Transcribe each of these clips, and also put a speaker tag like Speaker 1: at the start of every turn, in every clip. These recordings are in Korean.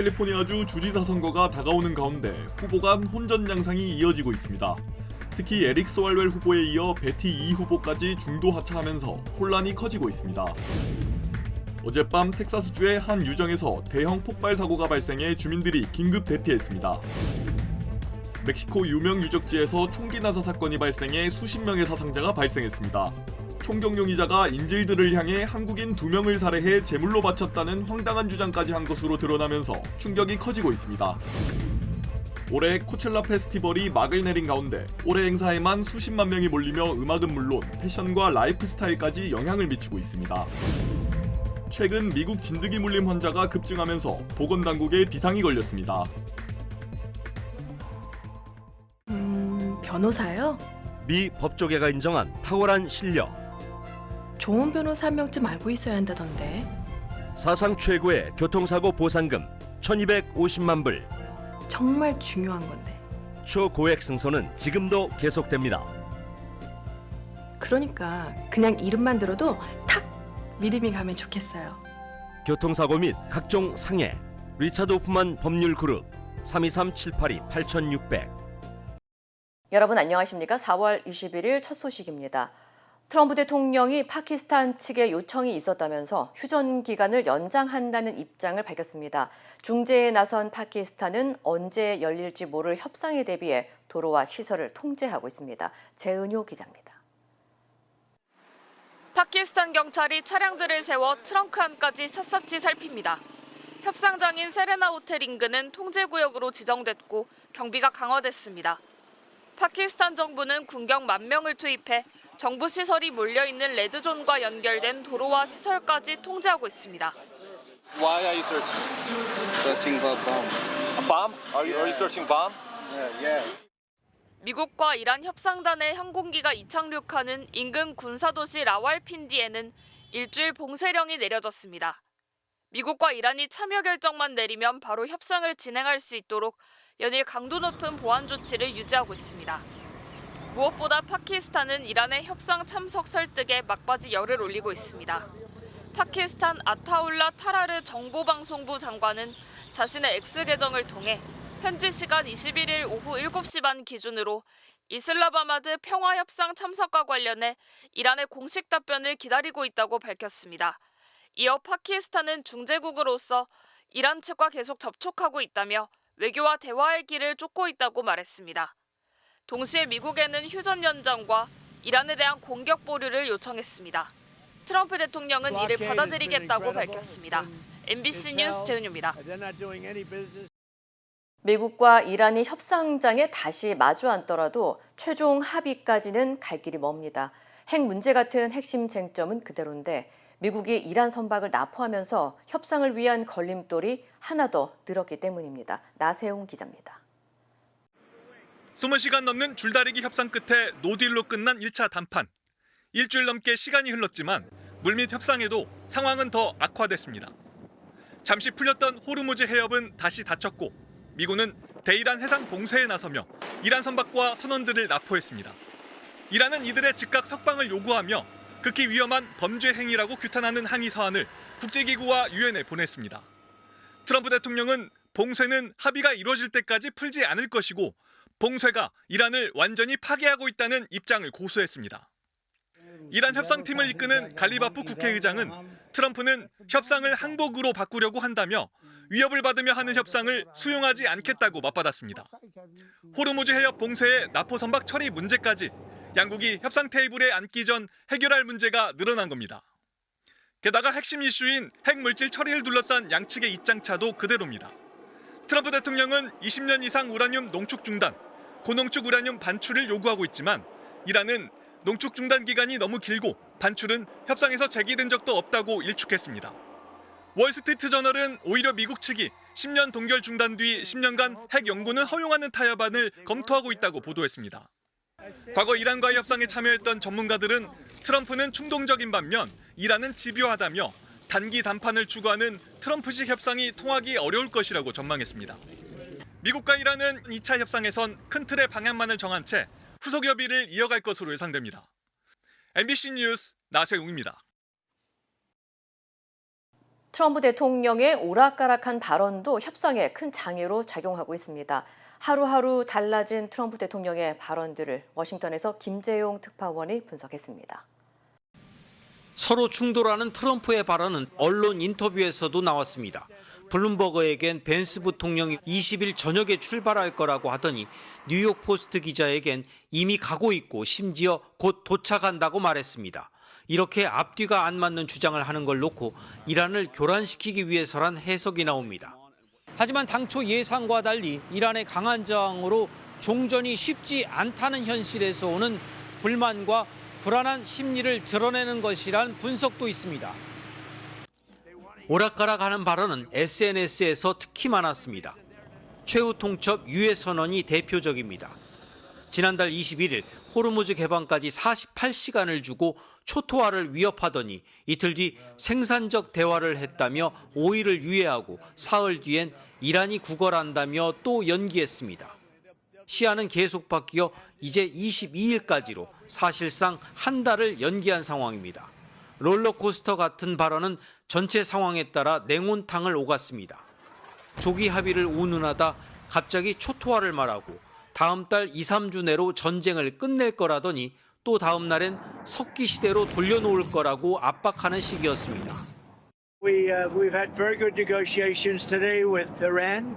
Speaker 1: 캘리포니아주 주지사 선거가 다가오는 가운데 후보 간 혼전 양상이 이어지고 있습니다. 특히 에릭 스왈웰 후보에 이어 베티 이 후보까지 중도 하차하면서 혼란이 커지고 있습니다. 어젯밤 텍사스주의 한 유정에서 대형 폭발 사고가 발생해 주민들이 긴급 대피했습니다. 멕시코 유명 유적지에서 총기 난사 사건이 발생해 수십 명의 사상자가 발생했습니다. 총경용의자가 인질들을 향해 한국인 2명을 살해해 제물로 바쳤다는 황당한 주장까지 한 것으로 드러나면서 충격이 커지고 있습니다. 올해 코첼라 페스티벌이 막을 내린 가운데 올해 행사에만 수십만 명이 몰리며 음악은 물론 패션과 라이프 스타일까지 영향을 미치고 있습니다. 최근 미국 진드기 물림 환자가 급증하면서 보건당국에 비상이 걸렸습니다.
Speaker 2: 변호사요?
Speaker 3: 미 법조계가 인정한 탁월한 실력.
Speaker 2: 좋은 변호사 한 명쯤 알고 있어야 한다던데.
Speaker 3: 사상 최고의 교통사고 보상금 1250만 불.
Speaker 2: 정말 중요한 건데.
Speaker 3: 초고액 승소는 지금도 계속됩니다.
Speaker 2: 그러니까 그냥 이름만 들어도 탁 믿음이 가면 좋겠어요.
Speaker 3: 교통사고 및 각종 상해. 리차드 호프만 법률그룹 323-782-8600.
Speaker 4: 여러분 안녕하십니까? 4월 21일 첫 소식입니다. 트럼프 대통령이 파키스탄 측의 요청이 있었다면서 휴전 기간을 연장한다는 입장을 밝혔습니다. 중재에 나선 파키스탄은 언제 열릴지 모를 협상에 대비해 도로와 시설을 통제하고 있습니다. 재은효 기자입니다.
Speaker 5: 파키스탄 경찰이 차량들을 세워 트렁크 안까지 샅샅이 살핍니다. 협상장인 세레나 호텔 인근은 통제구역으로 지정됐고 경비가 강화됐습니다. 파키스탄 정부는 군경 10,000명을 투입해 정부 시설이 몰려있는 레드존과 연결된 도로와 시설까지 통제하고 있습니다.
Speaker 6: Why are you searching for bomb? A bomb? Are you searching bomb? Yeah.
Speaker 5: 미국과 이란 협상단의 항공기가 이착륙하는 인근 군사도시 라왈핀디에는 일주일 봉쇄령이 내려졌습니다. 미국과 이란이 참여 결정만 내리면 바로 협상을 진행할 수 있도록 연일 강도 높은 보안 조치를 유지하고 있습니다. 무엇보다 파키스탄은 이란의 협상 참석 설득에 막바지 열을 올리고 있습니다. 파키스탄 아타울라 타라르 정보방송부 장관은 자신의 X 계정을 통해 현지 시간 21일 오후 7시 반 기준으로 이슬라마바드 평화협상 참석과 관련해 이란의 공식 답변을 기다리고 있다고 밝혔습니다. 이어 파키스탄은 중재국으로서 이란 측과 계속 접촉하고 있다며 외교와 대화의 길을 쫓고 있다고 말했습니다. 동시에 미국에는 휴전 연장과 이란에 대한 공격 보류를 요청했습니다. 트럼프 대통령은 이를 받아들이겠다고 밝혔습니다. MBC 뉴스 재은유입니다.
Speaker 4: 미국과 이란이 협상장에 다시 마주 앉더라도 최종 합의까지는 갈 길이 멉니다. 핵 문제 같은 핵심 쟁점은 그대로인데 미국이 이란 선박을 납포하면서 협상을 위한 걸림돌이 하나 더 늘었기 때문입니다. 나세웅 기자입니다.
Speaker 7: 20시간 넘는 줄다리기 협상 끝에 노딜로 끝난 1차談判. 일주일 넘게 시간이 흘렀지만 물밑 협상에도 상황은 더 악화됐습니다. 잠시 풀렸던 호르무즈 해협은 다시 닫혔고 미군은 대이란 해상 봉쇄에 나서며 이란 선박과 선원들을 납포했습니다. 이란은 이들의 즉각 석방을 요구하며 극히 위험한 범죄 행위라고 규탄하는 항의 서한을 국제기구와 유엔에 보냈습니다. 트럼프 대통령은 봉쇄는 합의가 이루어질 때까지 풀지 않을 것이고 봉쇄가 이란을 완전히 파괴하고 있다는 입장을 고수했습니다. 이란 협상팀을 이끄는 갈리바프 국회의장은 트럼프는 협상을 항복으로 바꾸려고 한다며 위협을 받으며 하는 협상을 수용하지 않겠다고 맞받았습니다. 호르무즈 해협 봉쇄의 납포 선박 처리 문제까지 양국이 협상 테이블에 앉기 전 해결할 문제가 늘어난 겁니다. 게다가 핵심 이슈인 핵물질 처리를 둘러싼 양측의 입장차도 그대로입니다. 트럼프 대통령은 20년 이상 우라늄 농축 중단, 고농축 우라늄 반출을 요구하고 있지만 이란은 농축 중단 기간이 너무 길고 반출은 협상에서 제기된 적도 없다고 일축했습니다. 월스트리트 저널은 오히려 미국 측이 10년 동결 중단 뒤 10년간 핵 연구는 허용하는 타협안을 검토하고 있다고 보도했습니다. 과거 이란과의 협상에 참여했던 전문가들은 트럼프는 충동적인 반면 이란은 집요하다며 단기 담판을 추구하는 트럼프식 협상이 통하기 어려울 것이라고 전망했습니다. 미국과 이란은 2차 협상에선 큰 틀의 방향만을 정한 채 후속 협의를 이어갈 것으로 예상됩니다. MBC 뉴스 나세웅입니다.
Speaker 4: 트럼프 대통령의 오락가락한 발언도 협상에 큰 장애로 작용하고 있습니다. 하루하루 달라진 트럼프 대통령의 발언들을 워싱턴에서 김재용 특파원이 분석했습니다.
Speaker 8: 서로 충돌하는 트럼프의 발언은 언론 인터뷰에서도 나왔습니다. 블룸버그에겐 벤스 부통령이 20일 저녁에 출발할 거라고 하더니 뉴욕 포스트 기자에겐 이미 가고 있고 심지어 곧 도착한다고 말했습니다. 이렇게 앞뒤가 안 맞는 주장을 하는 걸 놓고 이란을 교란시키기 위해서란 해석이 나옵니다. 하지만 당초 예상과 달리 이란의 강한 저항으로 종전이 쉽지 않다는 현실에서 오는 불만과 불안한 심리를 드러내는 것이란 분석도 있습니다. 오락가락하는 발언은 SNS에서 특히 많았습니다. 최후 통첩 유해 선언이 대표적입니다. 지난달 21일 호르무즈 개방까지 48시간을 주고 초토화를 위협하더니 이틀 뒤 생산적 대화를 했다며 5일을 유예하고 사흘 뒤엔 이란이 구걸한다며 또 연기했습니다. 시한은 계속 바뀌어 이제 22일까지로 사실상 한 달을 연기한 상황입니다. 롤러코스터 같은 발언은 전체 상황에 따라 냉온탕을 오갔습니다. 조기 합의를 운운하다 갑자기 초토화를 말하고 다음 달 2, 3주 내로 전쟁을 끝낼 거라더니 또 다음 날엔 석기 시대로 돌려놓을 거라고 압박하는 식이었습니다.
Speaker 9: We've had very good negotiations today with Iran.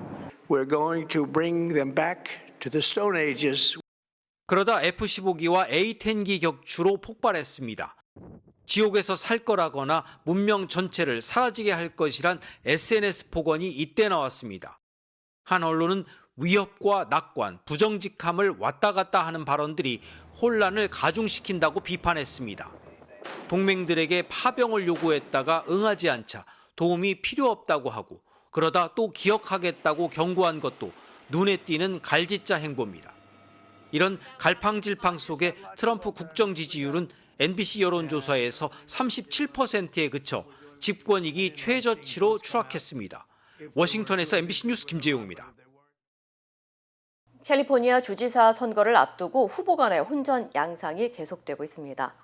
Speaker 9: We're going to bring them back to the Stone Ages.
Speaker 8: 그러다 F-15기와 A-10기 격추로 폭발했습니다. 지옥에서 살 거라거나 문명 전체를 사라지게 할 것이란 SNS 폭언이 이때 나왔습니다. 한 언론은 위협과 낙관, 부정직함을 왔다 갔다 하는 발언들이 혼란을 가중시킨다고 비판했습니다. 동맹들에게 파병을 요구했다가 응하지 않자 도움이 필요 없다고 하고 그러다 또 기억하겠다고 경고한 것도 눈에 띄는 갈짓자 행보입니다. 이런 갈팡질팡 속에 트럼프 국정 지지율은 NBC 여론조사에서 37%에 그쳐 집권위기 최저치로 추락했습니다. 워싱턴에서 MBC 뉴스 김재용입니다.
Speaker 4: 캘리포니아 주지사 선거를 앞두고 후보 간의 혼전 양상이 계속되고 있습니다.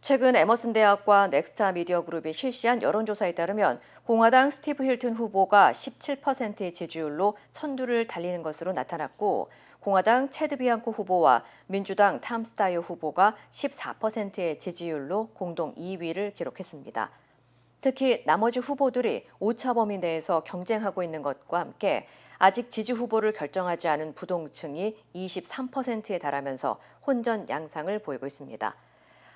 Speaker 4: 최근 에머슨 대학과 넥스타 미디어 그룹이 실시한 여론조사에 따르면 공화당 스티브 힐튼 후보가 17%의 지지율로 선두를 달리는 것으로 나타났고 공화당 체드 비앙코 후보와 민주당 탐 스타이어 후보가 14%의 지지율로 공동 2위를 기록했습니다. 특히 나머지 후보들이 오차 범위 내에서 경쟁하고 있는 것과 함께 아직 지지 후보를 결정하지 않은 부동층이 23%에 달하면서 혼전 양상을 보이고 있습니다.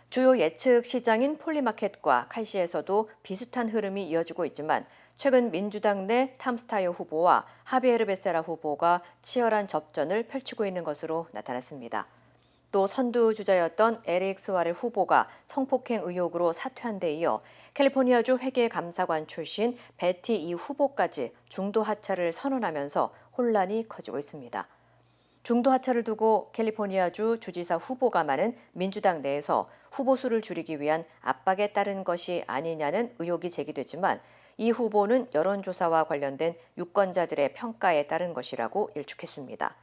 Speaker 4: 주요 예측 시장인 폴리마켓과 칼시에서도 비슷한 흐름이 이어지고 있지만 최근 민주당 내 탐스타이어 후보와 하비에르 베세라 후보가 치열한 접전을 펼치고 있는 것으로 나타났습니다. 또 선두 주자였던 에릭 스와레 후보가 성폭행 의혹으로 사퇴한 데 이어 캘리포니아주 회계감사관 출신 베티 이 후보까지 중도 하차를 선언하면서 혼란이 커지고 있습니다. 중도 하차를 두고 캘리포니아주 주지사 후보가 많은 민주당 내에서 후보 수를 줄이기 위한 압박에 따른 것이 아니냐는 의혹이 제기됐지만 이 후보는 여론조사와 관련된 유권자들의 평가에 따른 것이라고 일축했습니다.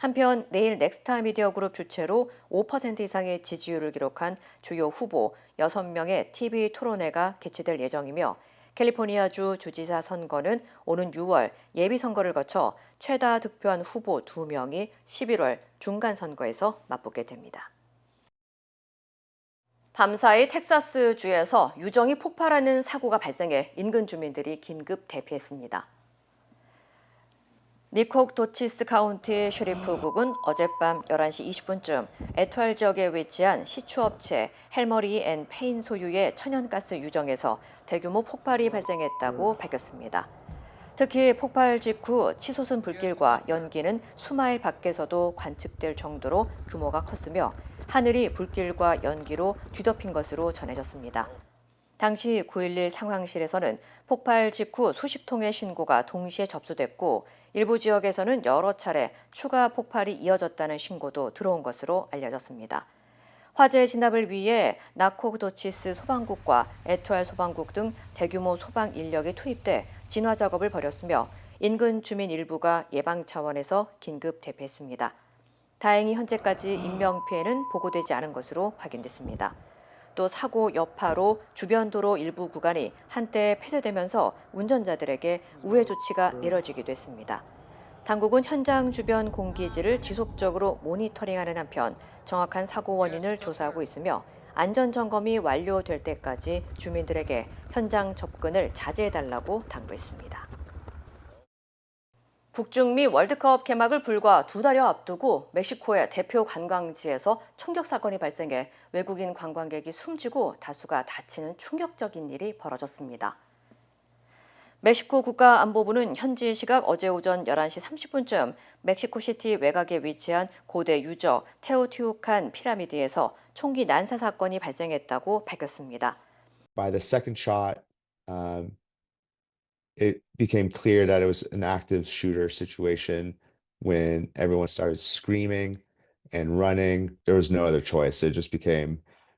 Speaker 4: 한편 내일 넥스타 미디어 그룹 주최로 5% 이상의 지지율을 기록한 주요 후보 6명의 TV 토론회가 개최될 예정이며 캘리포니아주 주지사 선거는 오는 6월 예비선거를 거쳐 최다 득표한 후보 2명이 11월 중간선거에서 맞붙게 됩니다. 밤사이 텍사스주에서 유정이 폭발하는 사고가 발생해 인근 주민들이 긴급 대피했습니다. 니콕도치스 카운티 셰리프국은 어젯밤 11시 20분쯤 에투알 지역에 위치한 시추업체 헬머리 앤 페인 소유의 천연가스 유정에서 대규모 폭발이 발생했다고 밝혔습니다. 특히 폭발 직후 치솟은 불길과 연기는 수마일 밖에서도 관측될 정도로 규모가 컸으며 하늘이 불길과 연기로 뒤덮인 것으로 전해졌습니다. 당시 911 상황실에서는 폭발 직후 수십 통의 신고가 동시에 접수됐고 일부 지역에서는 여러 차례 추가 폭발이 이어졌다는 신고도 들어온 것으로 알려졌습니다. 화재 진압을 위해 나코도치스 소방국과 에투알 소방국 등 대규모 소방 인력이 투입돼 진화 작업을 벌였으며 인근 주민 일부가 예방 차원에서 긴급 대피했습니다. 다행히 현재까지 인명피해는 보고되지 않은 것으로 확인됐습니다. 또 사고 여파로 주변 도로 일부 구간이 한때 폐쇄되면서 운전자들에게 우회 조치가 내려지기도 했습니다. 당국은 현장 주변 공기질을 지속적으로 모니터링하는 한편 정확한 사고 원인을 조사하고 있으며 안전 점검이 완료될 때까지 주민들에게 현장 접근을 자제해달라고 당부했습니다. 북중미 월드컵 개막을 불과 2달여 앞두고 멕시코의 대표 관광지에서 총격 사건이 발생해 외국인 관광객이 숨지고 다수가 다치는 충격적인 일이 벌어졌습니다. 멕시코 국가안보부는 현지 시각 어제 오전 11시 30분쯤 멕시코시티 외곽에 위치한 고대 유적 테오티후칸 피라미드에서 총기 난사 사건이 발생했다고 밝혔습니다.
Speaker 10: By the second shot, it became clear that it was an active shooter situation. When everyone started screaming and running, there was no other choice. It just became,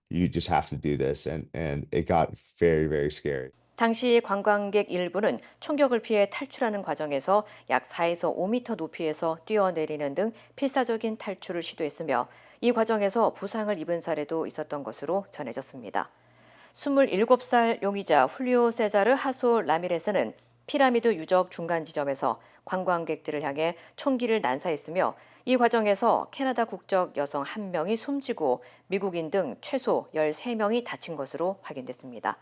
Speaker 10: you just have to do this, and it got very, very scary.
Speaker 4: 당시 관광객 일부는 총격을 피해 탈출하는 과정에서 약 4에서 5m 높이에서 뛰어내리는 등 필사적인 탈출을 시도했으며 이 과정에서 부상을 입은 사례도 있었던 것으로 전해졌습니다. 27살 용의자 훌리오 세자르 하소 라미레스는 피라미드 유적 중간 지점에서 관광객들을 향해 총기를 난사했으며 이 과정에서 캐나다 국적 여성 1명이 숨지고 미국인 등 최소 13명이 다친 것으로 확인됐습니다.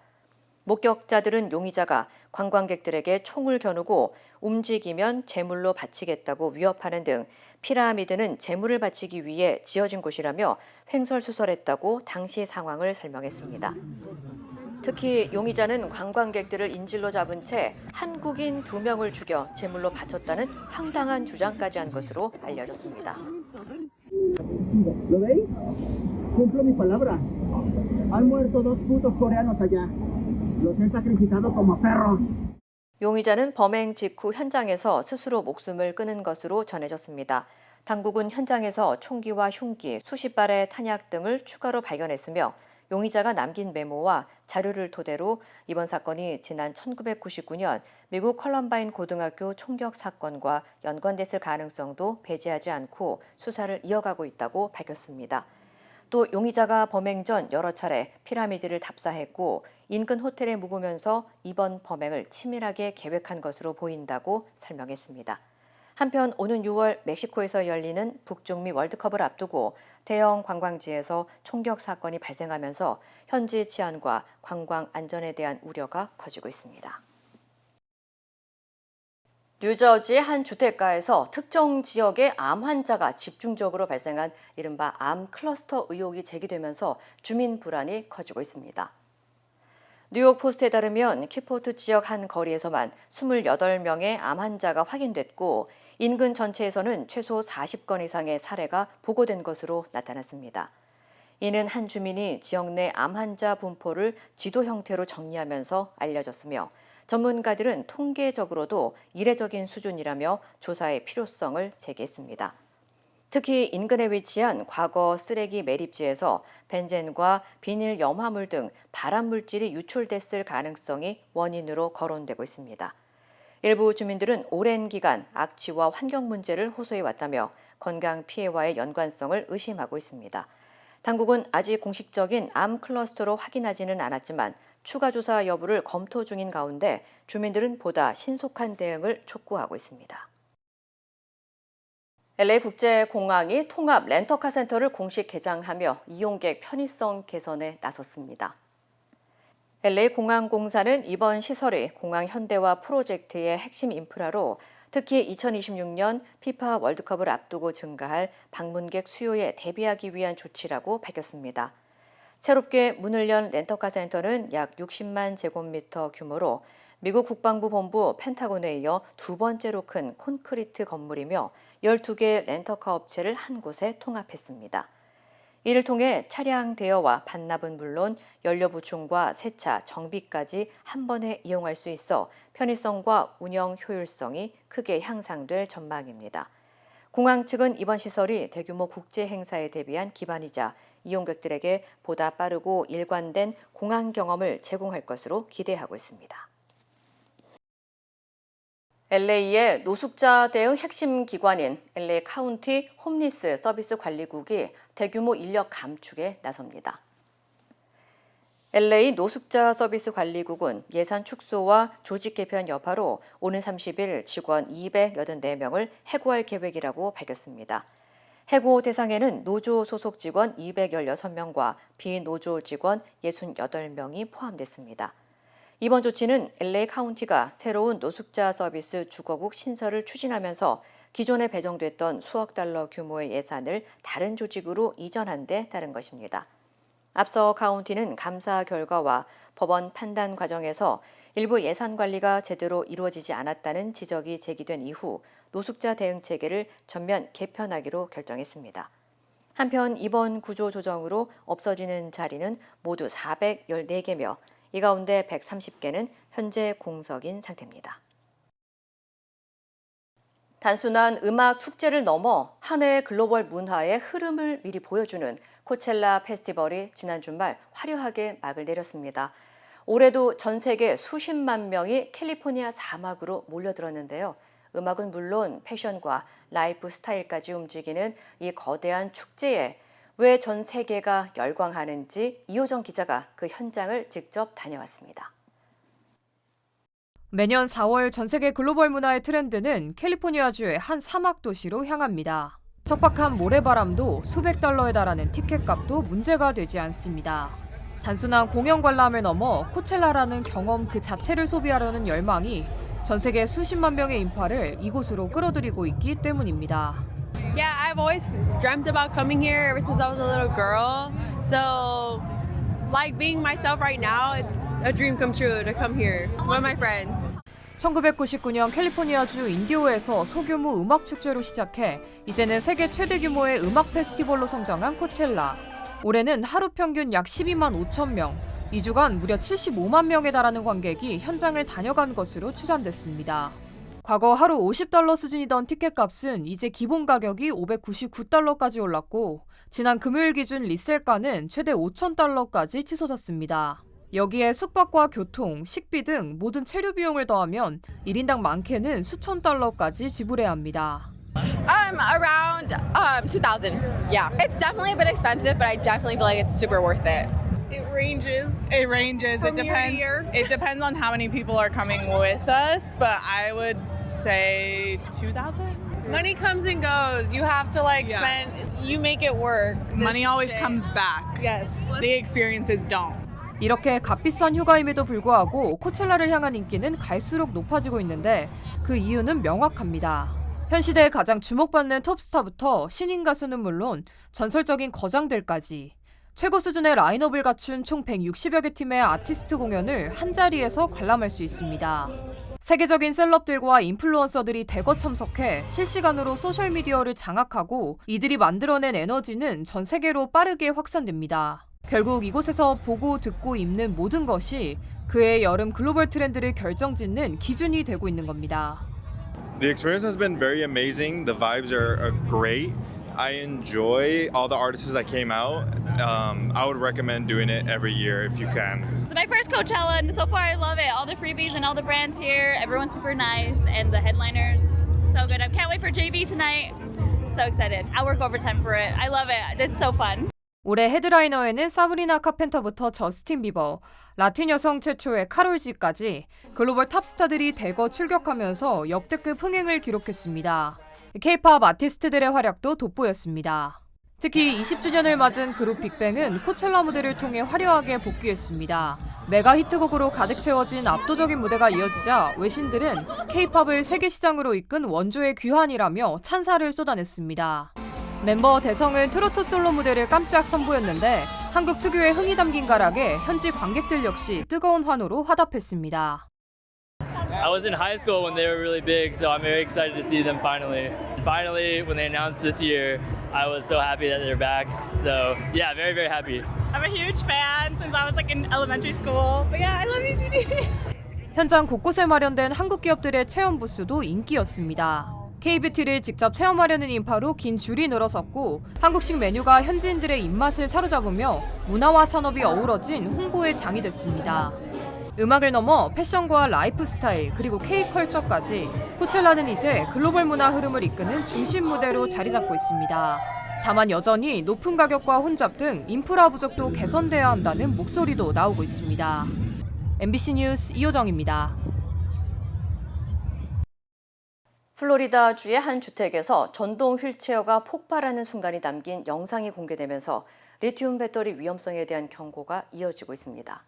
Speaker 4: 목격자들은 용의자가 관광객들에게 총을 겨누고 움직이면 제물로 바치겠다고 위협하는 등 피라미드는 제물을 바치기 위해 지어진 곳이라며 횡설수설했다고 당시 상황을 설명했습니다. 특히 용의자는 관광객들을 인질로 잡은 채 한국인 2명을 죽여 제물로 바쳤다는 황당한 주장까지 한 것으로 알려졌습니다. 용의자는 범행 직후 현장에서 스스로 목숨을 끊은 것으로 전해졌습니다. 당국은 현장에서 총기와 흉기, 수십 발의 탄약 등을 추가로 발견했으며 용의자가 남긴 메모와 자료를 토대로 이번 사건이 지난 1999년 미국 컬럼바인 고등학교 총격 사건과 연관됐을 가능성도 배제하지 않고 수사를 이어가고 있다고 밝혔습니다. 또 용의자가 범행 전 여러 차례 피라미드를 답사했고 인근 호텔에 묵으면서 이번 범행을 치밀하게 계획한 것으로 보인다고 설명했습니다. 한편 오는 6월 멕시코에서 열리는 북중미 월드컵을 앞두고 대형 관광지에서 총격 사건이 발생하면서 현지 치안과 관광 안전에 대한 우려가 커지고 있습니다. 뉴저지의 한 주택가에서 특정 지역의 암 환자가 집중적으로 발생한 이른바 암 클러스터 의혹이 제기되면서 주민 불안이 커지고 있습니다. 뉴욕 포스트에 따르면 키포트 지역 한 거리에서만 28명의 암 환자가 확인됐고 인근 전체에서는 최소 40건 이상의 사례가 보고된 것으로 나타났습니다. 이는 한 주민이 지역 내 암 환자 분포를 지도 형태로 정리하면서 알려졌으며 전문가들은 통계적으로도 이례적인 수준이라며 조사의 필요성을 제기했습니다. 특히 인근에 위치한 과거 쓰레기 매립지에서 벤젠과 비닐 염화물 등 발암 물질이 유출됐을 가능성이 원인으로 거론되고 있습니다. 일부 주민들은 오랜 기간 악취와 환경 문제를 호소해왔다며 건강 피해와의 연관성을 의심하고 있습니다. 당국은 아직 공식적인 암 클러스터로 확인하지는 않았지만 추가 조사 여부를 검토 중인 가운데 주민들은 보다 신속한 대응을 촉구하고 있습니다. LA 국제공항이 통합 렌터카 센터를 공식 개장하며 이용객 편의성 개선에 나섰습니다. LA 공항공사는 이번 시설이 공항 현대화 프로젝트의 핵심 인프라로 특히 2026년 피파 월드컵을 앞두고 증가할 방문객 수요에 대비하기 위한 조치라고 밝혔습니다. 새롭게 문을 연 렌터카 센터는 약 60만 제곱미터 규모로 미국 국방부 본부 펜타곤에 이어 두 번째로 큰 콘크리트 건물이며 12개 렌터카 업체를 한 곳에 통합했습니다. 이를 통해 차량 대여와 반납은 물론 연료 보충과 세차, 정비까지 한 번에 이용할 수 있어 편의성과 운영 효율성이 크게 향상될 전망입니다. 공항 측은 이번 시설이 대규모 국제 행사에 대비한 기반이자 이용객들에게 보다 빠르고 일관된 공항 경험을 제공할 것으로 기대하고 있습니다. LA의 노숙자 대응 핵심 기관인 LA 카운티 홈리스 서비스 관리국이 대규모 인력 감축에 나섭니다. LA 노숙자 서비스 관리국은 예산 축소와 조직 개편 여파로 오는 30일 직원 284명을 해고할 계획이라고 밝혔습니다. 해고 대상에는 노조 소속 직원 216명과 비노조 직원 68명이 포함됐습니다. 이번 조치는 LA 카운티가 새로운 노숙자 서비스 주거국 신설을 추진하면서 기존에 배정됐던 수억 달러 규모의 예산을 다른 조직으로 이전한 데 따른 것입니다. 앞서 카운티는 감사 결과와 법원 판단 과정에서 일부 예산 관리가 제대로 이루어지지 않았다는 지적이 제기된 이후 노숙자 대응 체계를 전면 개편하기로 결정했습니다. 한편 이번 구조 조정으로 없어지는 자리는 모두 414개며 이 가운데 130개는 현재 공석인 상태입니다. 단순한 음악 축제를 넘어 한 해의 글로벌 문화의 흐름을 미리 보여주는 코첼라 페스티벌이 지난 주말 화려하게 막을 내렸습니다. 올해도 전 세계 수십만 명이 캘리포니아 사막으로 몰려들었는데요. 음악은 물론 패션과 라이프 스타일까지 움직이는 이 거대한 축제에 왜 전 세계가 열광하는지 이호정 기자가 그 현장을 직접 다녀왔습니다.
Speaker 11: 매년 4월 전 세계 글로벌 문화의 트렌드는 캘리포니아주의 한 사막 도시로 향합니다. 척박한 모래바람도 수백 달러에 달하는 티켓값도 문제가 되지 않습니다. 단순한 공연 관람을 넘어 코첼라라는 경험 그 자체를 소비하려는 열망이 전 세계 수십만 명의 인파를 이곳으로 끌어들이고 있기 때문입니다.
Speaker 12: Yeah, I've always dreamt about coming here ever since I was a little girl. So, like being myself right now, it's a dream come true to come here with my friends.
Speaker 11: 1999년 캘리포니아주 인디오에서 소규모 음악 축제로 시작해 이제는 세계 최대 규모의 음악 페스티벌로 성장한 코첼라. 올해는 하루 평균 약 12만 5천 명, 2주간 무려 75만 명에 달하는 관객이 현장을 다녀간 것으로 추산됐습니다. 과거 하루 50달러 수준이던 티켓값은 이제 기본 가격이 599달러까지 올랐고 지난 금요일 기준 리셀가는 최대 5,000달러까지 치솟았습니다. 여기에 숙박과 교통, 식비 등 모든 체류 비용을 더하면 1인당 많게는 수천 달러까지 지불해야 합니다.
Speaker 12: Around 2,000. Yeah, it's definitely a bit expensive, but I definitely feel like it's super worth it.
Speaker 13: It ranges. It
Speaker 12: From
Speaker 13: depends.
Speaker 12: year to year?
Speaker 13: It depends on how many people are coming with us, but I would say 2,000.
Speaker 12: Money comes and goes. You have to spend. You make it work.
Speaker 13: Money always comes back.
Speaker 12: Yes.
Speaker 13: The experiences don't.
Speaker 11: 이렇게 값비싼 휴가임에도 불구하고 코첼라를 향한 인기는 갈수록 높아지고 있는데 그 이유는 명확합니다. 현 시대에 가장 주목받는 톱스타부터 신인 가수는 물론 전설적인 거장들까지 최고 수준의 라인업을 갖춘 총 160여 개 팀의 아티스트 공연을 한자리에서 관람할 수 있습니다. 세계적인 셀럽들과 인플루언서들이 대거 참석해 실시간으로 소셜미디어를 장악하고 이들이 만들어낸 에너지는 전 세계로 빠르게 확산됩니다. 결국 이곳에서 보고 듣고 입는 모든 것이 그의 여름 글로벌 트렌드를 결정짓는 기준이 되고 있는 겁니다.
Speaker 14: The experience has been very amazing. The vibes are great. I enjoy all the artists that came out. I would recommend doing it every year if you can.
Speaker 15: It's my first Coachella, and so far I love it. All the freebies and all the brands here. Everyone's super nice, and the headliners, so good. I can't wait for JB tonight. So excited. I work overtime for it. I love it. It's so fun.
Speaker 11: 올해 헤드라이너에는 사브리나 카펜터부터 저스틴 비버, 라틴 여성 최초의 카롤 G까지 글로벌 탑스타들이 대거 출격하면서 역대급 흥행을 기록했습니다. K-팝 아티스트들의 활약도 돋보였습니다. 특히 20주년을 맞은 그룹 빅뱅은 코첼라 무대를 통해 화려하게 복귀했습니다. 메가 히트곡으로 가득 채워진 압도적인 무대가 이어지자 외신들은 K-팝을 세계 시장으로 이끈 원조의 귀환이라며 찬사를 쏟아냈습니다. 멤버 대성은 트로트 솔로 무대를 깜짝 선보였는데 한국 특유의 흥이 담긴 가락에 현지 관객들 역시 뜨거운 환호로 화답했습니다.
Speaker 16: I was in high school when they were really big, so I'm very excited to see them finally. Finally, when they announced this year, I was so happy that they're back. So yeah, very, very happy.
Speaker 15: I'm a huge fan since I was in elementary school. But yeah, I love you, Judy.
Speaker 11: 현장 곳곳에 마련된 한국 기업들의 체험 부스도 인기였습니다. K뷰티를 직접 체험하려는 인파로 긴 줄이 늘어섰고 한국식 메뉴가 현지인들의 입맛을 사로잡으며 문화와 산업이 어우러진 홍보의 장이 됐습니다. 음악을 넘어 패션과 라이프 스타일 그리고 K컬처까지 코첼라는 이제 글로벌 문화 흐름을 이끄는 중심 무대로 자리 잡고 있습니다. 다만 여전히 높은 가격과 혼잡 등 인프라 부족도 개선돼야 한다는 목소리도 나오고 있습니다. MBC 뉴스 이호정입니다.
Speaker 4: 플로리다주의 한 주택에서 전동 휠체어가 폭발하는 순간이 담긴 영상이 공개되면서 리튬 배터리 위험성에 대한 경고가 이어지고 있습니다.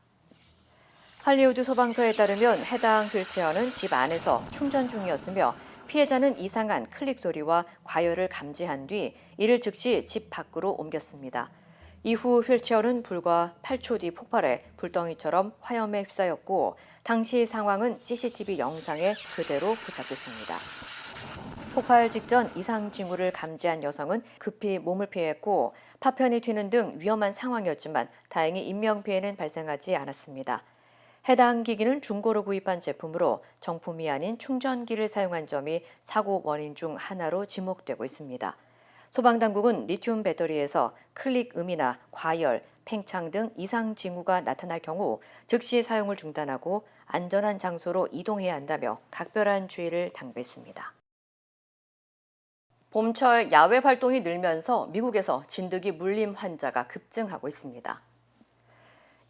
Speaker 4: 할리우드 소방서에 따르면 해당 휠체어는 집 안에서 충전 중이었으며 피해자는 이상한 클릭 소리와 과열을 감지한 뒤 이를 즉시 집 밖으로 옮겼습니다. 이후 휠체어는 불과 8초 뒤 폭발해 불덩이처럼 화염에 휩싸였고 당시 상황은 CCTV 영상에 그대로 포착됐습니다. 폭발 직전 이상 징후를 감지한 여성은 급히 몸을 피했고 파편이 튀는 등 위험한 상황이었지만 다행히 인명피해는 발생하지 않았습니다. 해당 기기는 중고로 구입한 제품으로 정품이 아닌 충전기를 사용한 점이 사고 원인 중 하나로 지목되고 있습니다. 소방당국은 리튬 배터리에서 클릭음이나 과열, 팽창 등 이상 징후가 나타날 경우 즉시 사용을 중단하고 안전한 장소로 이동해야 한다며 각별한 주의를 당부했습니다. 봄철 야외 활동이 늘면서 미국에서 진드기 물림 환자가 급증하고 있습니다.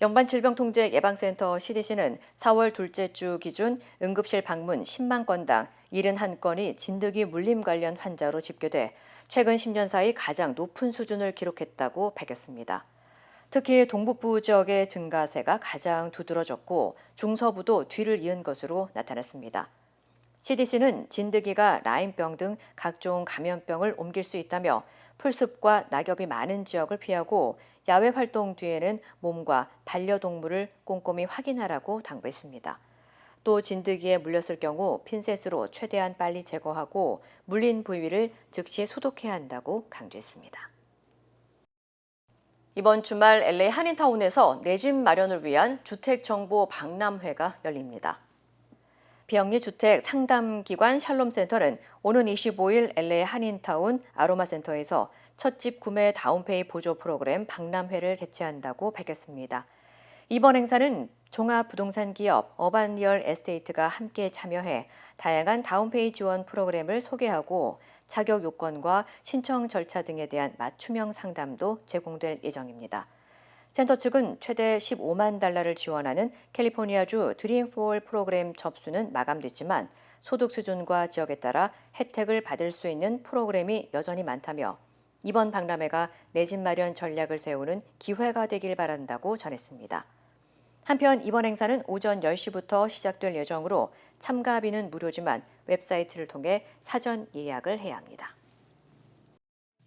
Speaker 4: 연방질병통제예방센터 CDC는 4월 둘째 주 기준 응급실 방문 10만 건당 71건이 진드기 물림 관련 환자로 집계돼 최근 10년 사이 가장 높은 수준을 기록했다고 밝혔습니다. 특히 동북부 지역의 증가세가 가장 두드러졌고 중서부도 뒤를 이은 것으로 나타났습니다. CDC는 진드기가 라임병 등 각종 감염병을 옮길 수 있다며 풀숲과 낙엽이 많은 지역을 피하고 야외 활동 뒤에는 몸과 반려동물을 꼼꼼히 확인하라고 당부했습니다. 또 진드기에 물렸을 경우 핀셋으로 최대한 빨리 제거하고 물린 부위를 즉시 소독해야 한다고 강조했습니다. 이번 주말 LA 한인타운에서 내 집 마련을 위한 주택정보 박람회가 열립니다. 비영리 주택 상담기관 샬롬센터는 오는 25일 LA 한인타운 아로마센터에서 첫 집 구매 다운페이 보조 프로그램 박람회를 개최한다고 밝혔습니다. 이번 행사는 종합부동산 기업 어반리얼 에스테이트가 함께 참여해 다양한 다운페이 지원 프로그램을 소개하고 자격 요건과 신청 절차 등에 대한 맞춤형 상담도 제공될 예정입니다. 센터 측은 최대 15만 달러를 지원하는 캘리포니아주 드림폴 프로그램 접수는 마감됐지만 소득 수준과 지역에 따라 혜택을 받을 수 있는 프로그램이 여전히 많다며 이번 박람회가 내 집 마련 전략을 세우는 기회가 되길 바란다고 전했습니다. 한편 이번 행사는 오전 10시부터 시작될 예정으로 참가비는 무료지만 웹사이트를 통해 사전 예약을 해야 합니다.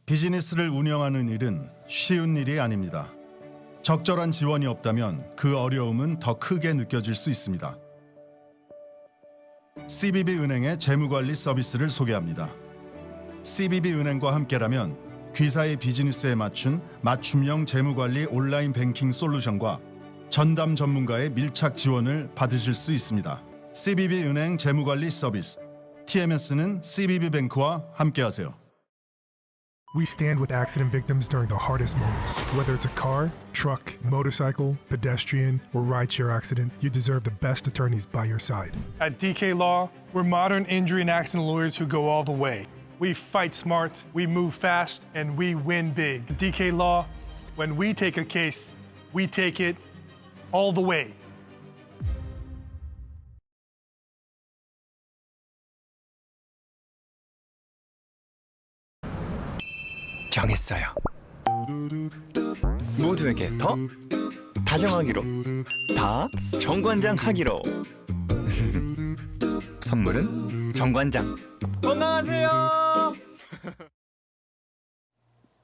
Speaker 17: 비즈니스를 운영하는 일은 쉬운 일이 아닙니다. 적절한 지원이 없다면 그 어려움은 더 크게 느껴질 수 있습니다. CBB 은행의 재무관리 서비스를 소개합니다. CBB 은행과 함께라면 귀사의 비즈니스에 맞춘 맞춤형 재무관리 온라인 뱅킹 솔루션과 전담 전문가의 밀착 지원을 받으실 수 있습니다. CBB 은행 재무관리 서비스, TMS는 CBB뱅크와 함께하세요.
Speaker 18: We stand with accident victims during the hardest moments. Whether it's a car, truck, motorcycle, pedestrian, or rideshare accident, you deserve the best attorneys by your side.
Speaker 19: At DK Law, we're modern injury and accident lawyers who go all the way. We fight smart, we move fast, and we win big. At DK Law, when we take a case, we take it all the way.
Speaker 20: 정했어요. 모두에게 더 다정하기로, 다 정관장 하기로. 선물은 정관장. 건강하세요.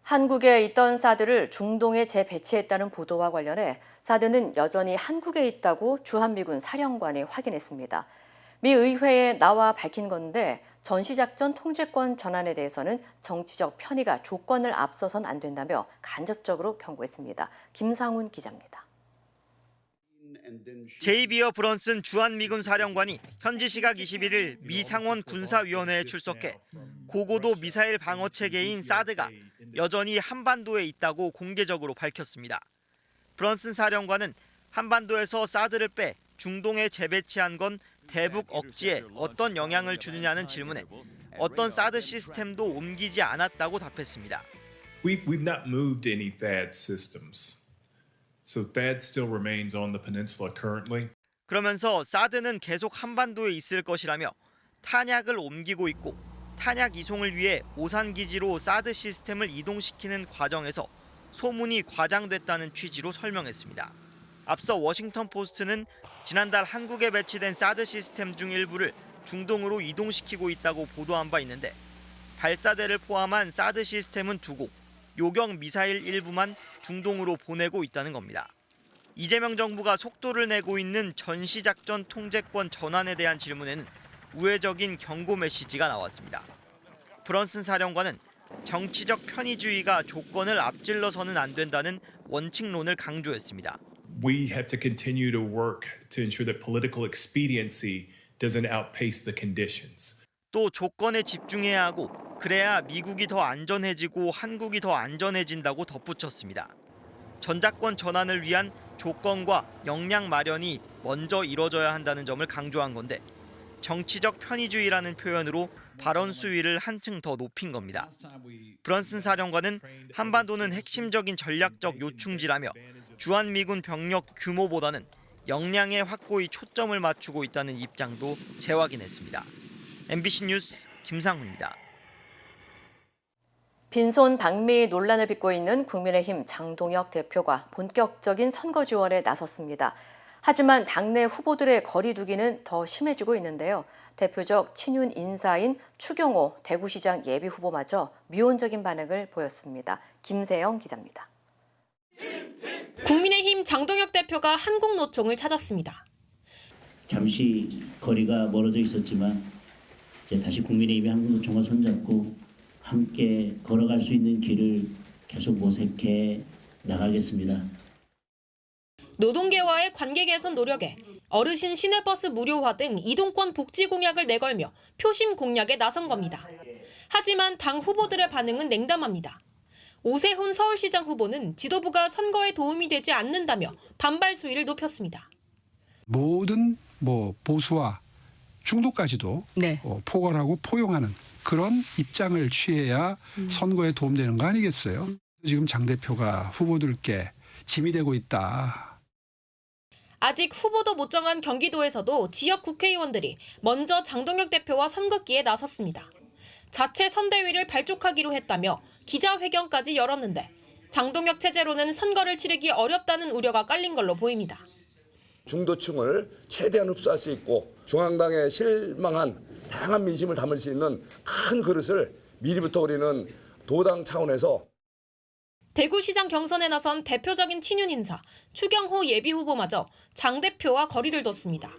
Speaker 4: 한국에 있던 사드를 중동에 재배치했다는 보도와 관련해 사드는 여전히 한국에 있다고 주한미군 사령관이 확인했습니다. 미 의회에 나와 밝힌 건데 전시작전 통제권 전환에 대해서는 정치적 편의가 조건을 앞서선 안 된다며 간접적으로 경고했습니다. 김상훈 기자입니다.
Speaker 21: 제이비어 브런슨 주한미군 사령관이 현지 시각 21일 미 상원 군사위원회에 출석해 고고도 미사일 방어 체계인 사드가 여전히 한반도에 있다고 공개적으로 밝혔습니다. 브런슨 사령관은 한반도에서 사드를 빼 중동에 재배치한 건 대북 억지에 어떤 영향을 주느냐는 질문에 어떤 사드 시스템도 옮기지 않았다고 답했습니다.
Speaker 1: We've not moved any THAAD systems. So THAAD still remains on the peninsula currently.
Speaker 21: 그러면서 사드는 계속 한반도에 있을 것이라며 탄약을 옮기고 있고 탄약 이송을 위해 오산 기지로 사드 시스템을 이동시키는 과정에서 소문이 과장됐다는 취지로 설명했습니다. 앞서 워싱턴 포스트는 지난달 한국에 배치된 사드 시스템 중 일부를 중동으로 이동시키고 있다고 보도한 바 있는데 발사대를 포함한 사드 시스템은 2곳, 요격 미사일 일부만 중동으로 보내고 있다는 겁니다. 이재명 정부가 속도를 내고 있는 전시작전 통제권 전환에 대한 질문에는 우회적인 경고 메시지가 나왔습니다. 브런슨 사령관은 정치적 편의주의가 조건을 앞질러서는 안 된다는 원칙론을 강조했습니다.
Speaker 1: We have to continue to work to ensure that political expediency doesn't outpace the conditions.
Speaker 21: 또 조건에 집중해야 하고 그래야 미국이 더 안전해지고 한국이 더 안전해진다고 덧붙였습니다. 전작권 전환을 위한 조건과 역량 마련이 먼저 이뤄져야 한다는 점을 강조한 건데 정치적 편의주의라는 표현으로 발언 수위를 한층 더 높인 겁니다. 브런슨 사령관은 한반도는 핵심적인 전략적 요충지라며 주한미군 병력 규모보다는 역량의 확보에 초점을 맞추고 있다는 입장도 재확인했습니다. MBC 뉴스 김상훈입니다.
Speaker 4: 빈손 방미 논란을 빚고 있는 국민의힘 장동혁 대표가 본격적인 선거 지원에 나섰습니다. 하지만 당내 후보들의 거리두기는 더 심해지고 있는데요. 대표적 친윤 인사인 추경호 대구시장 예비후보마저 미온적인 반응을 보였습니다. 김세영 기자입니다.
Speaker 22: 국민의힘 장동혁 대표가 한국노총을 찾았습니다.
Speaker 23: 잠시 거리가 멀어져 있었지만 이제 다시 국민의힘이 한국노총과 손잡고 함께 걸어갈 수 있는 길을 계속 모색해 나가겠습니다.
Speaker 22: 노동계와의 관계 개선 노력에 어르신 시내버스 무료화 등 이동권 복지 공약을 내걸며 표심 공략에 나선 겁니다. 하지만 당 후보들의 반응은 냉담합니다. 오세훈 서울시장 후보는 지도부가 선거에 도움이 되지 않는다며 반발 수위를 높였습니다.
Speaker 24: 모든 보수와 중도까지도 포괄하고 포용하는 그런 입장을 취해야 선거에 도움되는 거 아니겠어요? 지금 장 대표가 후보들께 짐이 되고 있다.
Speaker 22: 아직 후보도 못 정한 경기도에서도 지역 국회의원들이 먼저 장동혁 대표와 선긋기에 나섰습니다. 자체 선대위를 발족하기로 했다며 기자회견까지 열었는데 장동혁 체제로는 선거를 치르기 어렵다는 우려가 깔린 걸로 보입니다.
Speaker 25: 중도층을 최대한 흡수할 수 있고 중앙당에 실망한 다양한 민심을 담을 수 있는 큰 그릇을 미리부터 우리는 도당 차원에서
Speaker 22: 대구시장 경선에 나선 대표적인 친윤 인사 추경호 예비후보마저 장 대표와 거리를 뒀습니다.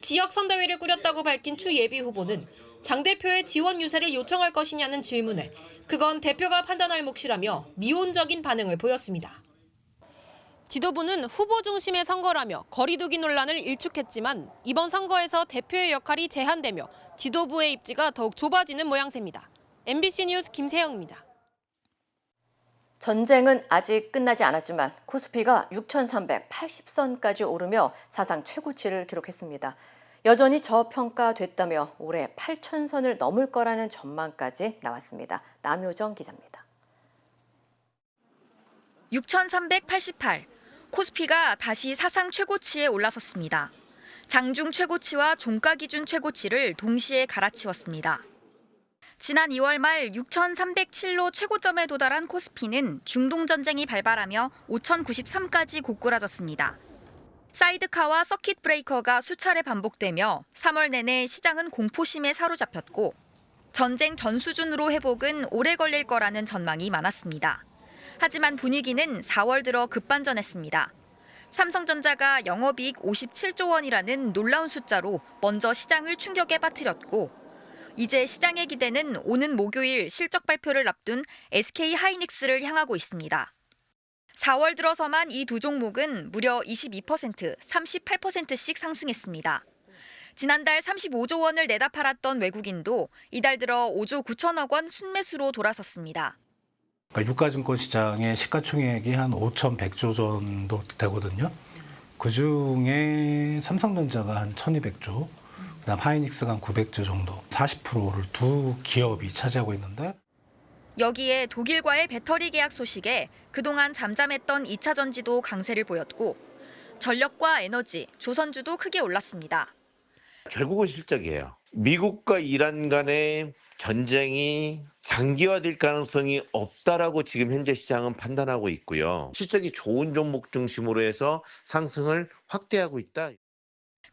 Speaker 22: 지역 선대위를 꾸렸다고 밝힌 추 예비후보는 장 대표의 지원 유세를 요청할 것이냐는 질문에 그건 대표가 판단할 몫이라며 미온적인 반응을 보였습니다. 지도부는 후보 중심의 선거라며 거리두기 논란을 일축했지만 이번 선거에서 대표의 역할이 제한되며 지도부의 입지가 더욱 좁아지는 모양새입니다. MBC 뉴스 김세영입니다.
Speaker 4: 전쟁은 아직 끝나지 않았지만 코스피가 6,380선까지 오르며 사상 최고치를 기록했습니다. 여전히 저평가됐다며 올해 8,000선을 넘을 거라는 전망까지 나왔습니다. 남효정 기자입니다.
Speaker 26: 6,388. 코스피가 다시 사상 최고치에 올라섰습니다. 장중 최고치와 종가 기준 최고치를 동시에 갈아치웠습니다. 지난 2월 말 6,307로 최고점에 도달한 코스피는 중동전쟁이 발발하며 5,093까지 고꾸라졌습니다. 사이드카와 서킷 브레이커가 수차례 반복되며 3월 내내 시장은 공포심에 사로잡혔고 전쟁 전 수준으로 회복은 오래 걸릴 거라는 전망이 많았습니다. 하지만 분위기는 4월 들어 급반전했습니다. 삼성전자가 영업이익 57조 원이라는 놀라운 숫자로 먼저 시장을 충격에 빠뜨렸고 이제 시장의 기대는 오는 목요일 실적 발표를 앞둔 SK하이닉스를 향하고 있습니다. 4월 들어서만 이 두 종목은 무려 22%, 38%씩 상승했습니다. 지난달 35조 원을 내다 팔았던 외국인도 이달 들어 5조 9천억 원 순매수로 돌아섰습니다.
Speaker 27: 그러니까 유가증권 시장의 시가총액이 한 5,100조 정도 되거든요. 그중에 삼성전자가 한 1,200조, 그다음 하이닉스가 한 900조 정도, 40%를 두 기업이 차지하고 있는데
Speaker 26: 여기에 독일과의 배터리 계약 소식에 그동안 잠잠했던 2차 전지도 강세를 보였고 전력과 에너지, 조선주도 크게 올랐습니다.
Speaker 2: 결국은 실적이에요. 미국과 이란 간의 전쟁이 장기화될 가능성이 없다라고 지금 현재 시장은 판단하고 있고요. 실적이 좋은 종목 중심으로 해서 상승을 확대하고 있다.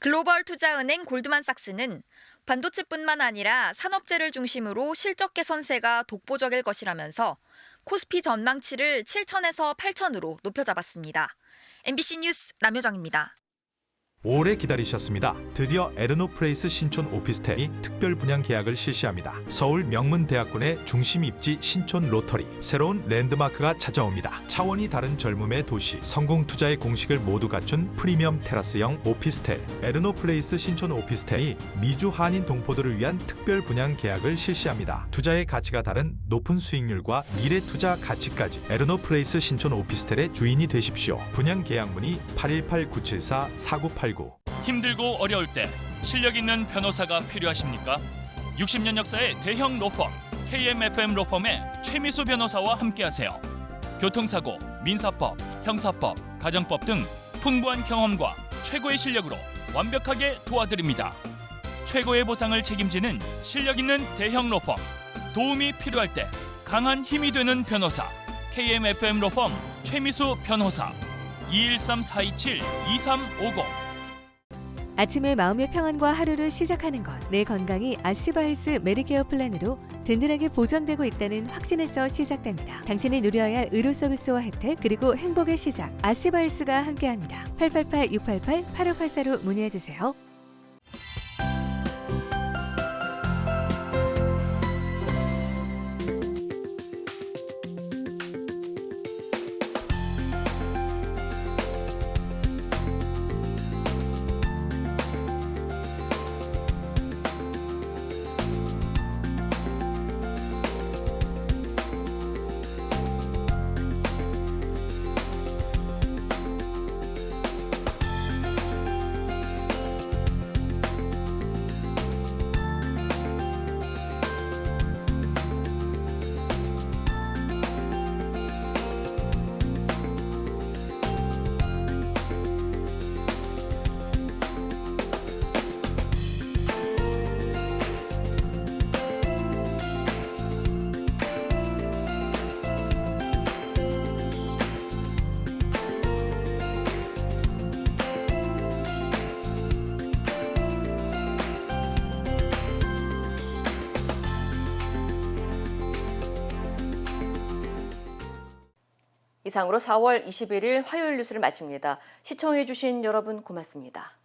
Speaker 26: 글로벌 투자은행 골드만삭스는 반도체뿐만 아니라 산업재를 중심으로 실적 개선세가 독보적일 것이라면서 코스피 전망치를 7,000에서 8,000으로 높여 잡았습니다. MBC 뉴스 남효정입니다.
Speaker 3: 오래 기다리셨습니다. 드디어 에르노플레이스 신촌 오피스텔이 특별 분양 계약을 실시합니다. 서울 명문대학군의 중심 입지 신촌 로터리. 새로운 랜드마크가 찾아옵니다. 차원이 다른 젊음의 도시. 성공 투자의 공식을 모두 갖춘 프리미엄 테라스형 오피스텔. 에르노플레이스 신촌 오피스텔이 미주 한인 동포들을 위한 특별 분양 계약을 실시합니다. 투자의 가치가 다른 높은 수익률과 미래 투자 가치까지 에르노플레이스 신촌 오피스텔의 주인이 되십시오. 분양 계약 문의 818-974-4989.
Speaker 5: 힘들고 어려울 때 실력 있는 변호사가 필요하십니까? 60년 역사의 대형 로펌 KMFM 로펌의 최미수 변호사와 함께하세요. 교통사고, 민사법, 형사법, 가정법 등 풍부한 경험과 최고의 실력으로 완벽하게 도와드립니다. 최고의 보상을 책임지는 실력 있는 대형 로펌. 도움이 필요할 때 강한 힘이 되는 변호사 KMFM 로펌 최미수 변호사 213-427-2350.
Speaker 6: 아침에 마음의 평안과 하루를 시작하는 것. 내 건강이 아스바헬스 메디케어 플랜으로 든든하게 보장되고 있다는 확신에서 시작됩니다. 당신이 누려야 할 의료 서비스와 혜택 그리고 행복의 시작. 아스바헬스가 함께합니다. 888-688-8584로 문의해주세요.
Speaker 4: 이상으로 4월 21일 화요일 뉴스를 마칩니다. 시청해주신 여러분 고맙습니다.